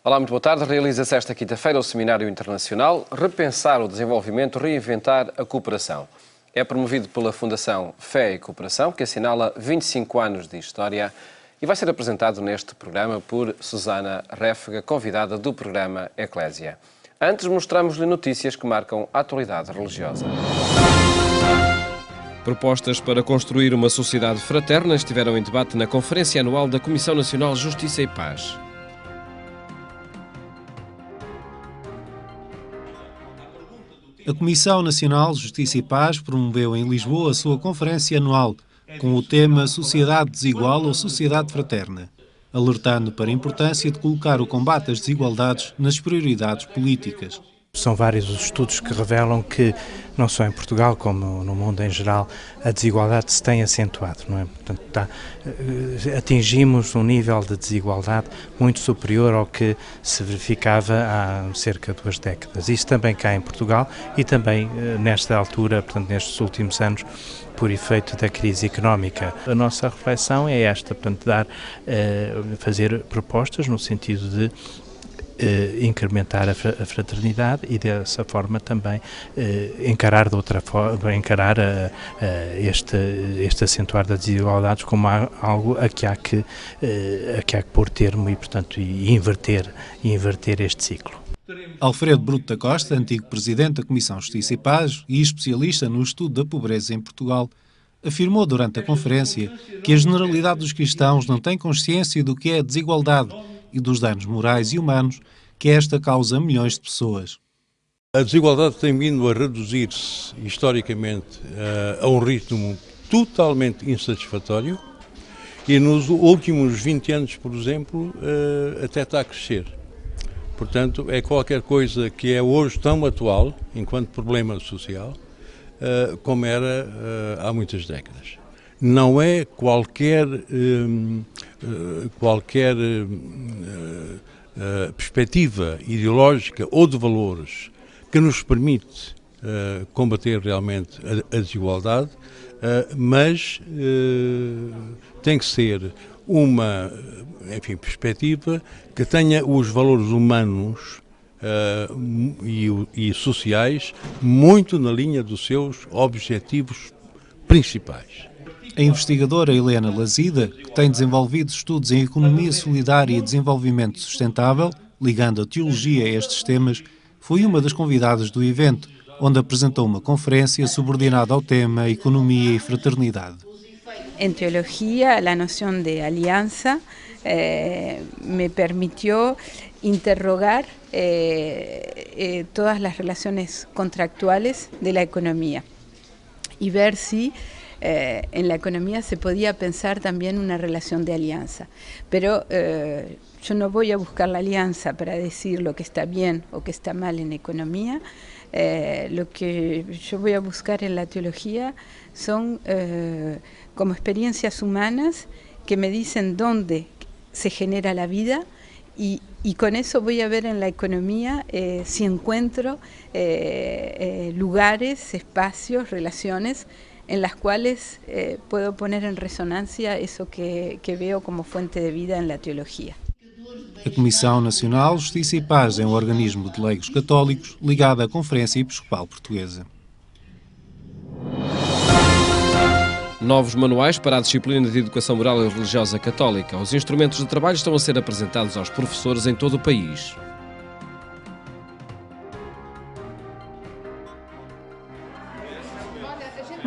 Olá, muito boa tarde. Realiza-se esta quinta-feira o Seminário Internacional Repensar o Desenvolvimento, Reinventar a Cooperação. É promovido pela Fundação Fé e Cooperação, que assinala 25 anos de história e vai ser apresentado neste programa por Susana Réfega, convidada do programa Eclésia. Antes, mostramos-lhe notícias que marcam a atualidade religiosa. Propostas para construir uma sociedade fraterna estiveram em debate na Conferência Anual da Comissão Nacional Justiça e Paz. A Comissão Nacional Justiça e Paz promoveu em Lisboa a sua conferência anual com o tema Sociedade Desigual ou Sociedade Fraterna, alertando para a importância de colocar o combate às desigualdades nas prioridades políticas. São vários os estudos que revelam que, não só em Portugal como no mundo em geral, a desigualdade se tem acentuado, não é? Portanto, atingimos um nível de desigualdade muito superior ao que se verificava há cerca de 2 décadas. Isso também cá em Portugal e também nesta altura, portanto, nestes últimos anos, por efeito da crise económica. A nossa reflexão é esta, portanto, fazer propostas no sentido de incrementar a fraternidade e dessa forma também encarar de outra forma, este acentuar das desigualdades como algo a que há que pôr termo e, portanto, inverter este ciclo. Alfredo Bruto da Costa, antigo presidente da Comissão Justiça e Paz e especialista no estudo da pobreza em Portugal, afirmou durante a conferência que a generalidade dos cristãos não tem consciência do que é a desigualdade e dos danos morais e humanos que esta causa a milhões de pessoas. A desigualdade tem vindo a reduzir-se historicamente a um ritmo totalmente insatisfatório e nos últimos 20 anos, por exemplo, até está a crescer. Portanto, é qualquer coisa que é hoje tão atual, enquanto problema social, como era há muitas décadas. Não é qualquer perspectiva ideológica ou de valores que nos permite combater realmente a desigualdade, mas tem que ser uma perspectiva que tenha os valores humanos e sociais muito na linha dos seus objetivos principais. A investigadora Helena Lazida, que tem desenvolvido estudos em economia solidária e desenvolvimento sustentável, ligando a teologia a estes temas, foi uma das convidadas do evento, onde apresentou uma conferência subordinada ao tema Economia e Fraternidade. En teología, la noción de alianza me permitió interrogar todas las relaciones contractuales de la economía y ver si en la economía se podía pensar también una relación de alianza. Pero yo no voy a buscar la alianza para decir lo que está bien o que está mal en economía. Lo que yo voy a buscar en la teología son como experiencias humanas que me dicen dónde se genera la vida y con eso voy a ver en la economía si encuentro lugares, espacios, relaciones en las cuales puedo poner en resonancia eso que veo como fuente de vida en la teología. A Comissão Nacional Justiça e Paz é um organismo de leigos católicos ligado à Conferência Episcopal Portuguesa. Novos manuais para a disciplina de Educação Moral e Religiosa Católica. Os instrumentos de trabalho estão a ser apresentados aos professores em todo o país.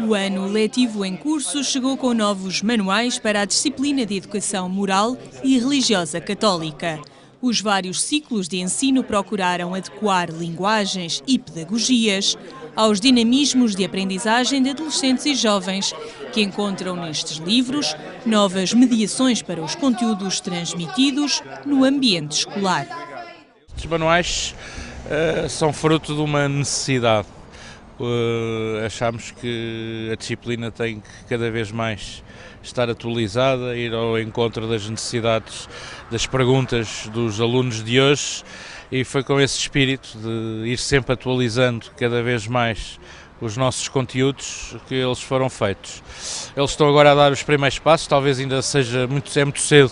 O ano letivo em curso chegou com novos manuais para a disciplina de Educação Moral e Religiosa Católica. Os vários ciclos de ensino procuraram adequar linguagens e pedagogias aos dinamismos de aprendizagem de adolescentes e jovens, que encontram nestes livros novas mediações para os conteúdos transmitidos no ambiente escolar. Estes manuais são fruto de uma necessidade. Achamos que a disciplina tem que cada vez mais estar atualizada, ir ao encontro das necessidades, das perguntas dos alunos de hoje, e foi com esse espírito de ir sempre atualizando cada vez mais os nossos conteúdos que eles foram feitos. Eles estão agora a dar os primeiros passos, talvez ainda seja muito cedo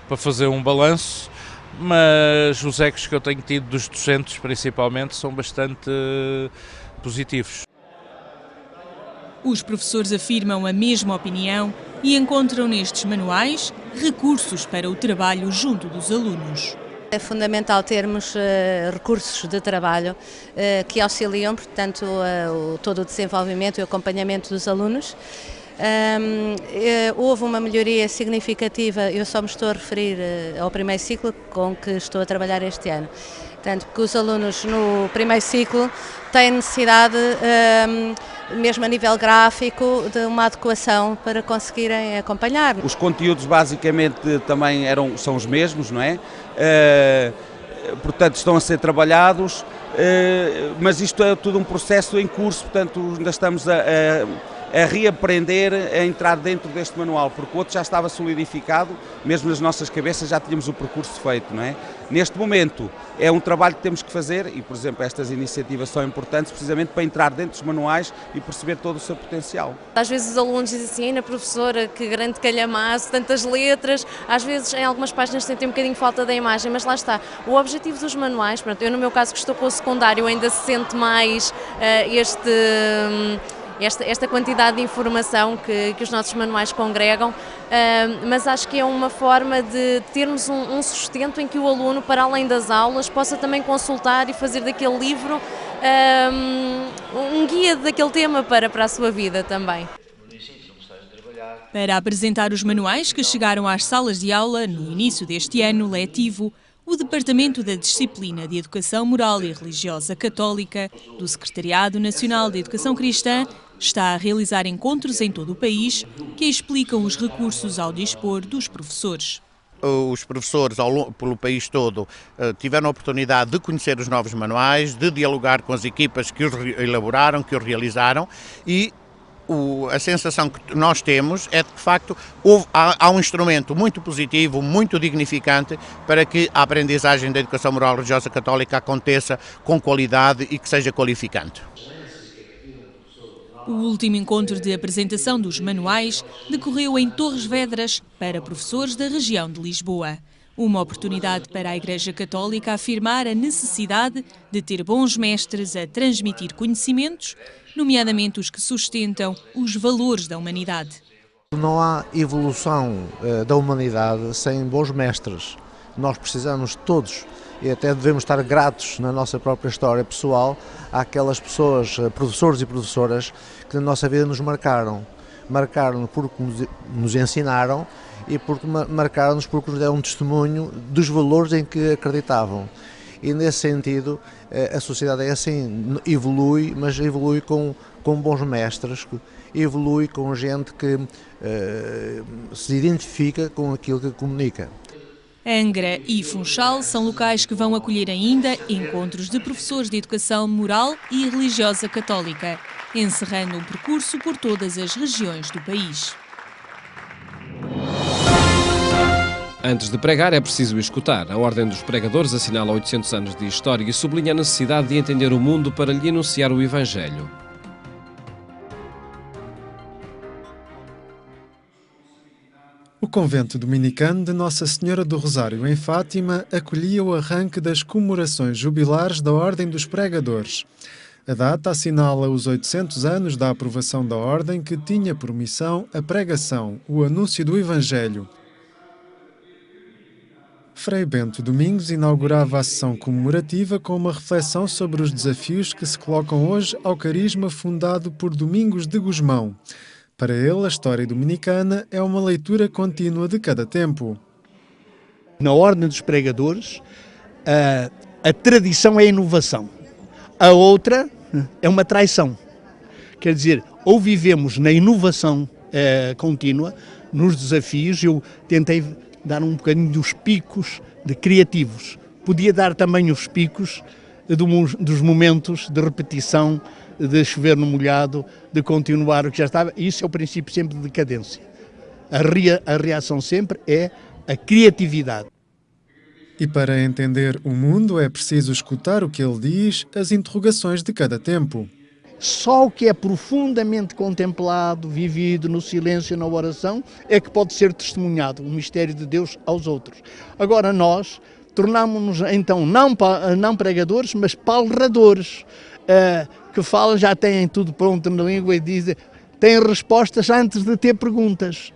para fazer um balanço, mas os ecos que eu tenho tido dos docentes, principalmente, são bastante positivos. Os professores afirmam a mesma opinião e encontram nestes manuais recursos para o trabalho junto dos alunos. É fundamental termos recursos de trabalho que auxiliam, portanto, todo o desenvolvimento e acompanhamento dos alunos. Houve uma melhoria significativa, eu só me estou a referir ao primeiro ciclo com que estou a trabalhar este ano. Portanto, que os alunos no primeiro ciclo têm necessidade, mesmo a nível gráfico, de uma adequação para conseguirem acompanhar. Os conteúdos basicamente também são os mesmos, não é? Portanto, estão a ser trabalhados, mas isto é tudo um processo em curso, portanto ainda estamos a reaprender a entrar dentro deste manual, porque o outro já estava solidificado, mesmo nas nossas cabeças já tínhamos o percurso feito, não é? Neste momento é um trabalho que temos que fazer e, por exemplo, estas iniciativas são importantes precisamente para entrar dentro dos manuais e perceber todo o seu potencial. Às vezes os alunos dizem assim, na professora, que grande calhamaço, tantas letras, às vezes em algumas páginas sentem um bocadinho falta da imagem, mas lá está. O objetivo dos manuais, pronto, eu no meu caso que estou com o secundário ainda se sente mais esta quantidade de informação que os nossos manuais congregam, mas acho que é uma forma de termos um sustento em que o aluno, para além das aulas, possa também consultar e fazer daquele livro um guia daquele tema para a sua vida também. Para apresentar os manuais que chegaram às salas de aula no início deste ano letivo, o Departamento da Disciplina de Educação Moral e Religiosa Católica do Secretariado Nacional de Educação Cristã está a realizar encontros em todo o país que explicam os recursos ao dispor dos professores. Os professores pelo país todo tiveram a oportunidade de conhecer os novos manuais, de dialogar com as equipas que os elaboraram, que os realizaram e a sensação que nós temos é de que, de facto, há um instrumento muito positivo, muito dignificante para que a aprendizagem da educação moral e religiosa católica aconteça com qualidade e que seja qualificante. O último encontro de apresentação dos manuais decorreu em Torres Vedras para professores da região de Lisboa. Uma oportunidade para a Igreja Católica afirmar a necessidade de ter bons mestres a transmitir conhecimentos, nomeadamente os que sustentam os valores da humanidade. Não há evolução da humanidade sem bons mestres. Nós precisamos todos, e até devemos estar gratos na nossa própria história pessoal, àquelas pessoas, professores e professoras, que na nossa vida nos marcaram. Marcaram-nos porque nos ensinaram e porque marcaram-nos porque nos deram um testemunho dos valores em que acreditavam. E nesse sentido, a sociedade é assim, evolui, mas evolui com bons mestres, evolui com gente que se identifica com aquilo que comunica. Angra e Funchal são locais que vão acolher ainda encontros de professores de educação moral e religiosa católica, encerrando um percurso por todas as regiões do país. Antes de pregar é preciso escutar. A Ordem dos Pregadores assinala 800 anos de história e sublinha a necessidade de entender o mundo para lhe anunciar o Evangelho. O convento dominicano de Nossa Senhora do Rosário, em Fátima, acolhia o arranque das comemorações jubilares da Ordem dos Pregadores. A data assinala os 800 anos da aprovação da Ordem, que tinha por missão a pregação, o anúncio do Evangelho. Frei Bento Domingos inaugurava a sessão comemorativa com uma reflexão sobre os desafios que se colocam hoje ao carisma fundado por Domingos de Gusmão. Para ele, a história dominicana é uma leitura contínua de cada tempo. Na Ordem dos Pregadores, a tradição é a inovação. A outra é uma traição. Quer dizer, ou vivemos na inovação contínua, nos desafios. Eu tentei dar um bocadinho dos picos de criativos. Podia dar também os picos dos momentos de repetição, de chover no molhado, de continuar o que já estava. Isso é o princípio sempre de decadência. A reação sempre é a criatividade. E para entender o mundo é preciso escutar o que ele diz, as interrogações de cada tempo. Só o que é profundamente contemplado, vivido no silêncio, na oração, é que pode ser testemunhado, o mistério de Deus aos outros. Agora nós tornámos-nos então não pregadores, mas palradores, que falam, já têm tudo pronto na língua e dizem, têm respostas antes de ter perguntas.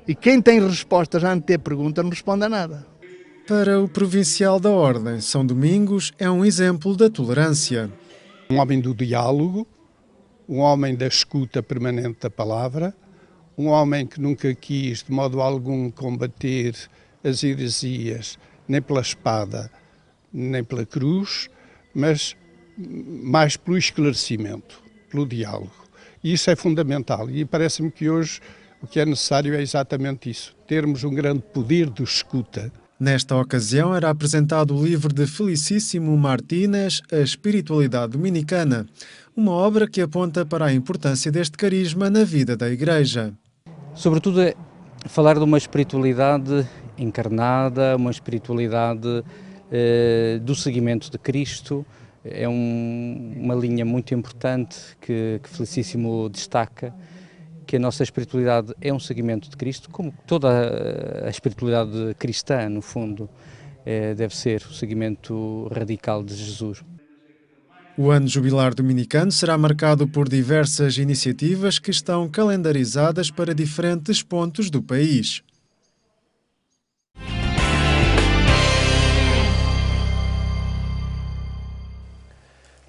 E quem tem respostas antes de ter perguntas não responde a nada. Para o provincial da Ordem, São Domingos é um exemplo da tolerância. Um homem do diálogo, um homem da escuta permanente da palavra, um homem que nunca quis de modo algum combater as heresias, nem pela espada, nem pela cruz, mas mais pelo esclarecimento, pelo diálogo. E isso é fundamental e parece-me que hoje o que é necessário é exatamente isso, termos um grande poder de escuta. Nesta ocasião era apresentado o livro de Felicíssimo Martínez, A Espiritualidade Dominicana, uma obra que aponta para a importância deste carisma na vida da Igreja. Sobretudo é falar de uma espiritualidade encarnada, uma espiritualidade do seguimento de Cristo. É uma linha muito importante que Felicíssimo destaca, que a nossa espiritualidade é um seguimento de Cristo, como toda a espiritualidade cristã, no fundo, deve ser o seguimento radical de Jesus. O ano jubilar dominicano será marcado por diversas iniciativas que estão calendarizadas para diferentes pontos do país.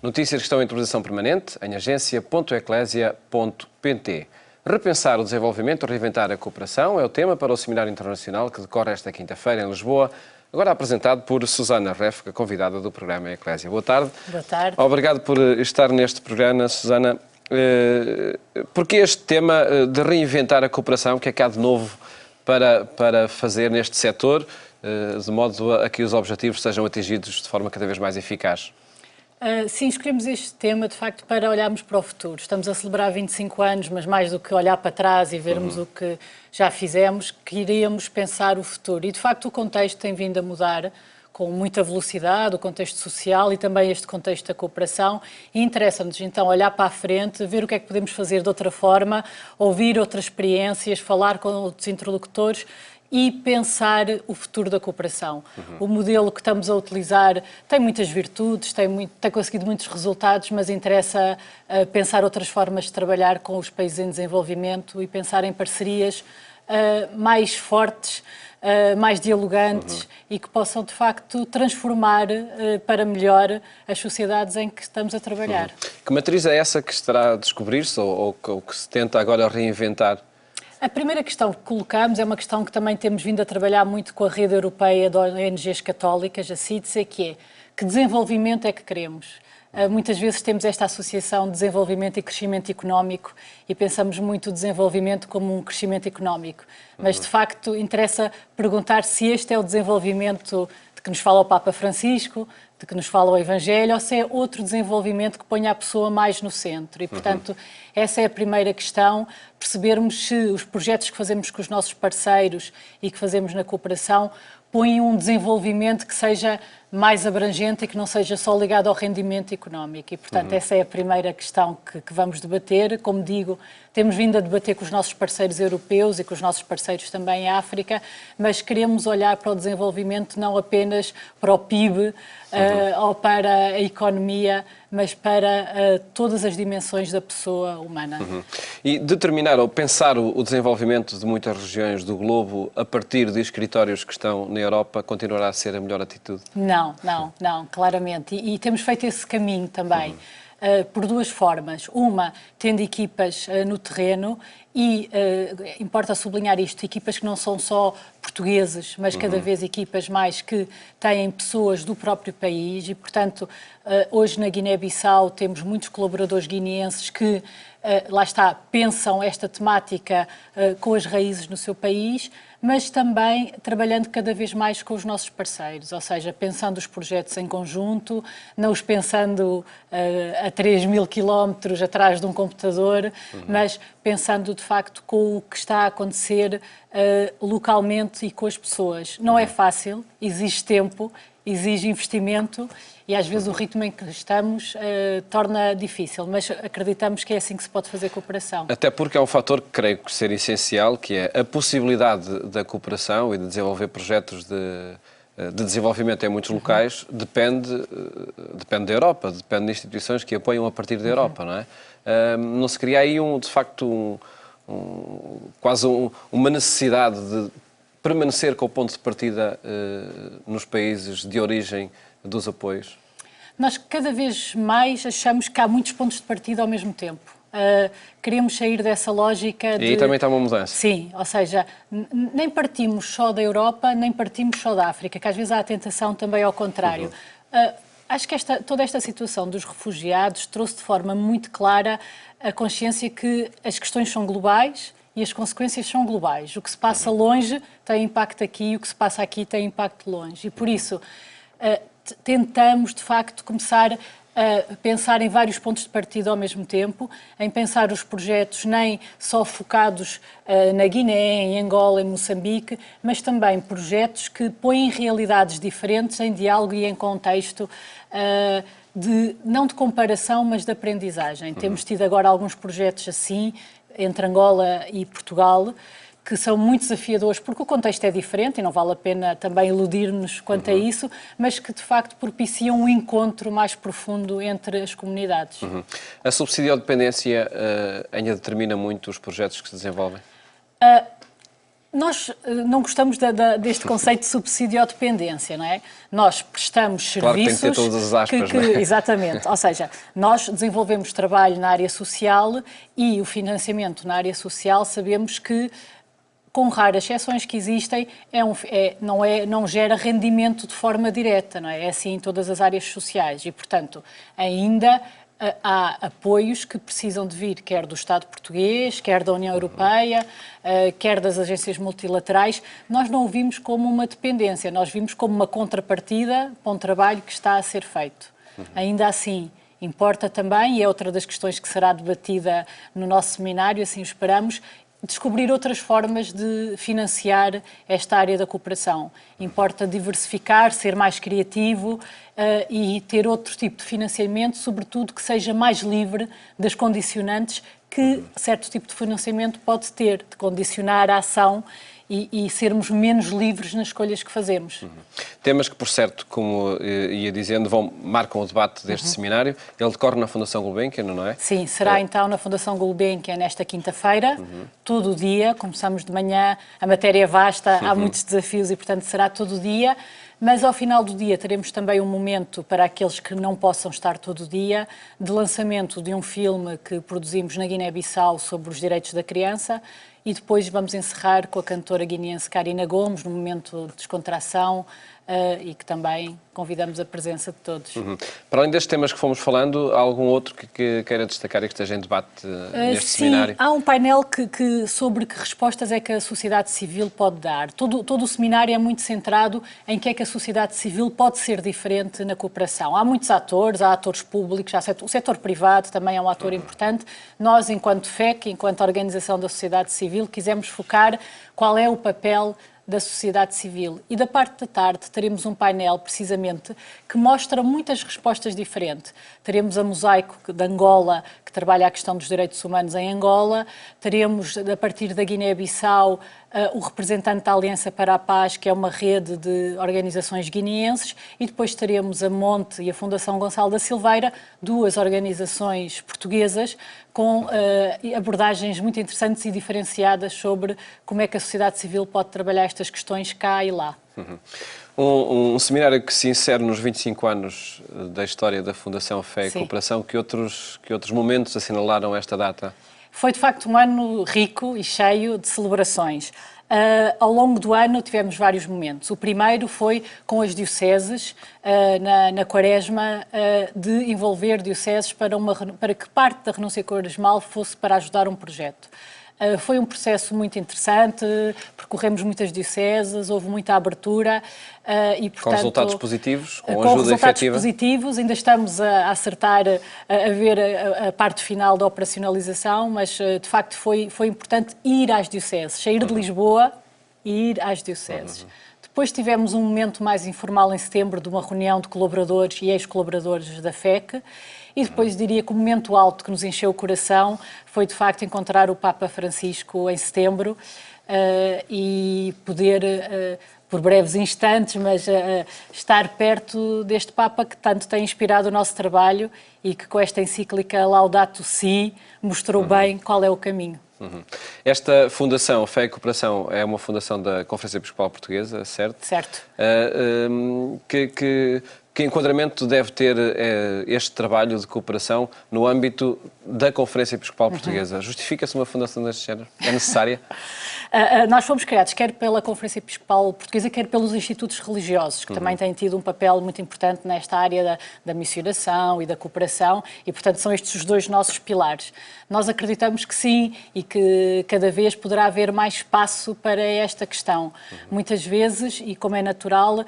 Notícias que estão em atualização permanente em agência.eclesia.pt. Repensar o desenvolvimento, reinventar a cooperação é o tema para o Seminário Internacional que decorre esta quinta-feira em Lisboa, agora apresentado por Susana Refka, convidada do programa Eclésia. Boa tarde. Boa tarde. Obrigado por estar neste programa, Susana. Porque este tema de reinventar a cooperação, que é que há de novo para fazer neste setor, de modo a que os objetivos sejam atingidos de forma cada vez mais eficaz? Sim, escolhemos este tema, de facto, para olharmos para o futuro. Estamos a celebrar 25 anos, mas mais do que olhar para trás e vermos o que já fizemos, queríamos pensar o futuro. E, de facto, o contexto tem vindo a mudar com muita velocidade, o contexto social e também este contexto da cooperação. E interessa-nos, então, olhar para a frente, ver o que é que podemos fazer de outra forma, ouvir outras experiências, falar com outros interlocutores e pensar o futuro da cooperação. O modelo que estamos a utilizar tem muitas virtudes, tem conseguido muitos resultados, mas interessa pensar outras formas de trabalhar com os países em desenvolvimento e pensar em parcerias mais fortes, mais dialogantes e que possam, de facto, transformar para melhor as sociedades em que estamos a trabalhar. Que matriz é essa que estará a descobrir-se ou que se tenta agora reinventar? A primeira questão que colocamos é uma questão que também temos vindo a trabalhar muito com a rede europeia de ONGs católicas, a CIDSE, que é: que desenvolvimento é que queremos? Muitas vezes temos esta associação de desenvolvimento e crescimento económico e pensamos muito o desenvolvimento como um crescimento económico. Mas, de facto, interessa perguntar se este é o desenvolvimento de que nos fala o Papa Francisco, de que nos fala o Evangelho, ou se é outro desenvolvimento que ponha a pessoa mais no centro. E, portanto, essa é a primeira questão, percebermos se os projetos que fazemos com os nossos parceiros e que fazemos na cooperação põem um desenvolvimento que seja mais abrangente e que não seja só ligado ao rendimento económico. E, portanto, essa é a primeira questão que vamos debater. Como digo, temos vindo a debater com os nossos parceiros europeus e com os nossos parceiros também em África, mas queremos olhar para o desenvolvimento não apenas para o PIB ou para a economia, mas para todas as dimensões da pessoa humana. E determinar ou pensar o desenvolvimento de muitas regiões do globo a partir de escritórios que estão na Europa continuará a ser a melhor atitude? Não, claramente. E temos feito esse caminho também. Por duas formas. Uma, tendo equipas no terreno e, importa sublinhar isto, equipas que não são só portugueses, mas cada vez equipas mais que têm pessoas do próprio país e, portanto, hoje na Guiné-Bissau temos muitos colaboradores guineenses que, lá está, pensam esta temática com as raízes no seu país, mas também trabalhando cada vez mais com os nossos parceiros, ou seja, pensando os projetos em conjunto, não os pensando a 3.000 quilómetros atrás de um computador, mas pensando de facto com o que está a acontecer localmente e com as pessoas. Não é fácil, exige tempo, exige investimento e às vezes o ritmo em que estamos torna difícil, mas acreditamos que é assim que se pode fazer cooperação. Até porque é um fator que creio que ser essencial, que é a possibilidade da cooperação e de desenvolver projetos de desenvolvimento em muitos locais depende da Europa, depende de instituições que apoiam a partir da Europa, não é? Não se cria aí, de facto, quase uma necessidade de permanecer com o ponto de partida nos países de origem dos apoios? Nós cada vez mais achamos que há muitos pontos de partida ao mesmo tempo. Queremos sair dessa lógica de... E aí também está uma mudança. Sim, ou seja, nem partimos só da Europa, nem partimos só da África, que às vezes há a tentação também ao contrário. Acho que toda esta situação dos refugiados trouxe de forma muito clara a consciência que as questões são globais e as consequências são globais. O que se passa longe tem impacto aqui, o que se passa aqui tem impacto longe. E por isso tentamos, de facto, começar a pensar em vários pontos de partida ao mesmo tempo, em pensar os projetos nem só focados na Guiné, em Angola, em Moçambique, mas também projetos que põem realidades diferentes em diálogo e em contexto não de comparação, mas de aprendizagem. Temos tido agora alguns projetos assim, entre Angola e Portugal, que são muito desafiadores, porque o contexto é diferente e não vale a pena também iludir-nos quanto a isso, mas que de facto propiciam um encontro mais profundo entre as comunidades. A subsidiodependência ainda determina muito os projetos que se desenvolvem? Nós não gostamos deste conceito de subsidiodependência, não é? Nós prestamos serviços... Claro que tem que ter todas as aspas, não é? Exatamente. Ou seja, nós desenvolvemos trabalho na área social e o financiamento na área social sabemos que, com raras exceções que existem, não gera rendimento de forma direta, não é? É assim em todas as áreas sociais e, portanto, ainda há apoios que precisam de vir quer do Estado português, quer da União Europeia, quer das agências multilaterais. Nós não o vimos como uma dependência, nós vimos como uma contrapartida para um trabalho que está a ser feito. Ainda assim, importa também, e é outra das questões que será debatida no nosso seminário, assim o esperamos, descobrir outras formas de financiar esta área da cooperação. Importa diversificar, ser mais criativo e ter outro tipo de financiamento, sobretudo que seja mais livre das condicionantes que certo tipo de financiamento pode ter, de condicionar a ação e sermos menos livres nas escolhas que fazemos. Temas que, por certo, como ia dizendo, marcam o debate deste seminário. Ele decorre na Fundação Gulbenkian, não é? Sim, será então na Fundação Gulbenkian nesta quinta-feira, todo o dia, começamos de manhã, a matéria é vasta, há muitos desafios e, portanto, será todo o dia. Mas ao final do dia teremos também um momento para aqueles que não possam estar todo o dia, de lançamento de um filme que produzimos na Guiné-Bissau sobre os direitos da criança e depois vamos encerrar com a cantora guineense Karina Gomes, num momento de descontração e que também convidamos a presença de todos. Para além destes temas que fomos falando, há algum outro que queira destacar e que esteja em debate neste seminário? Há um painel sobre que respostas é que a sociedade civil pode dar. Todo o seminário é muito centrado em que é que a sociedade civil pode ser diferente na cooperação. Há muitos atores, há atores públicos, o setor privado também é um ator importante. Nós, enquanto FEC, enquanto Organização da Sociedade Civil, quisemos focar qual é o papel da sociedade civil. E da parte da tarde teremos um painel, precisamente, que mostra muitas respostas diferentes. Teremos a Mosaico de Angola, que trabalha a questão dos direitos humanos em Angola. Teremos, a partir da Guiné-Bissau, o representante da Aliança para a Paz, que é uma rede de organizações guineenses. E depois teremos a Monte e a Fundação Gonçalo da Silveira, duas organizações portuguesas, com abordagens muito interessantes e diferenciadas sobre como é que a sociedade civil pode trabalhar estas questões cá e lá. Um seminário que se insere nos 25 anos da história da Fundação Fé e Cooperação. Que outros momentos assinalaram esta data? Foi, de facto, um ano rico e cheio de celebrações. Ao longo do ano tivemos vários momentos. O primeiro foi com as dioceses, na Quaresma, de envolver dioceses para que parte da renúncia quaresmal fosse para ajudar um projeto. Foi um processo muito interessante, percorremos muitas dioceses, houve muita abertura e, portanto... Com resultados positivos? Com ajuda resultados efetiva? Positivos, ainda estamos a acertar, a ver a parte final da operacionalização, mas de facto foi importante ir às dioceses, sair de Lisboa e ir às dioceses. Depois tivemos um momento mais informal em setembro de uma reunião de colaboradores e ex-colaboradores da FEC E depois diria que o momento alto que nos encheu o coração foi de facto encontrar o Papa Francisco em setembro e poder, por breves instantes, mas estar perto deste Papa que tanto tem inspirado o nosso trabalho e que com esta encíclica Laudato Si mostrou bem qual é o caminho. Esta fundação, Fé e Cooperação, é uma fundação da Conferência Episcopal Portuguesa, certo? Certo. Que enquadramento deve ter este trabalho de cooperação no âmbito da Conferência Episcopal Portuguesa? Justifica-se uma fundação deste género? É necessária? Nós fomos criados quer pela Conferência Episcopal Portuguesa, quer pelos institutos religiosos, que também têm tido um papel muito importante nesta área da missionação e da cooperação, e, portanto, são estes os dois nossos pilares. Nós acreditamos que sim e que cada vez poderá haver mais espaço para esta questão. Muitas vezes, e como é natural,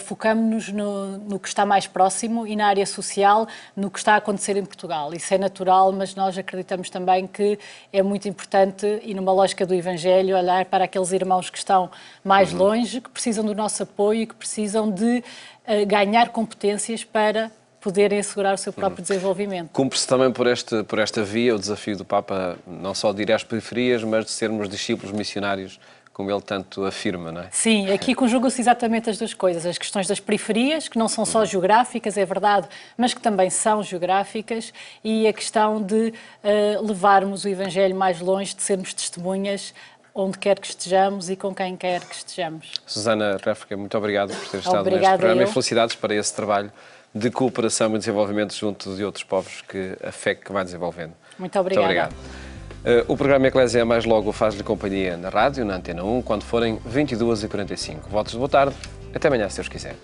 focamos-nos no que está mais próximo e na área social, no que está a acontecer em Portugal. Isso é natural, mas nós acreditamos também que é muito importante, e numa lógica do Evangelho, olhar para aqueles irmãos que estão mais longe, que precisam do nosso apoio e que precisam de ganhar competências para poderem assegurar o seu próprio desenvolvimento. Cumpre-se também por esta via o desafio do Papa, não só de ir às periferias, mas de sermos discípulos missionários, como ele tanto afirma, não é? Sim, aqui conjugam-se exatamente as duas coisas. As questões das periferias, que não são só geográficas, é verdade, mas que também são geográficas, e a questão de levarmos o Evangelho mais longe, de sermos testemunhas onde quer que estejamos e com quem quer que estejamos. Susana Réfrica, muito obrigado por ter estado neste programa e felicidades para esse trabalho de cooperação e desenvolvimento junto de outros povos que a fé que vai desenvolvendo. Muito obrigada. Muito obrigado. O programa Eclésia mais logo faz-lhe companhia na rádio, na Antena 1, quando forem 22h45. Votos de boa tarde. Até amanhã, se Deus quiser.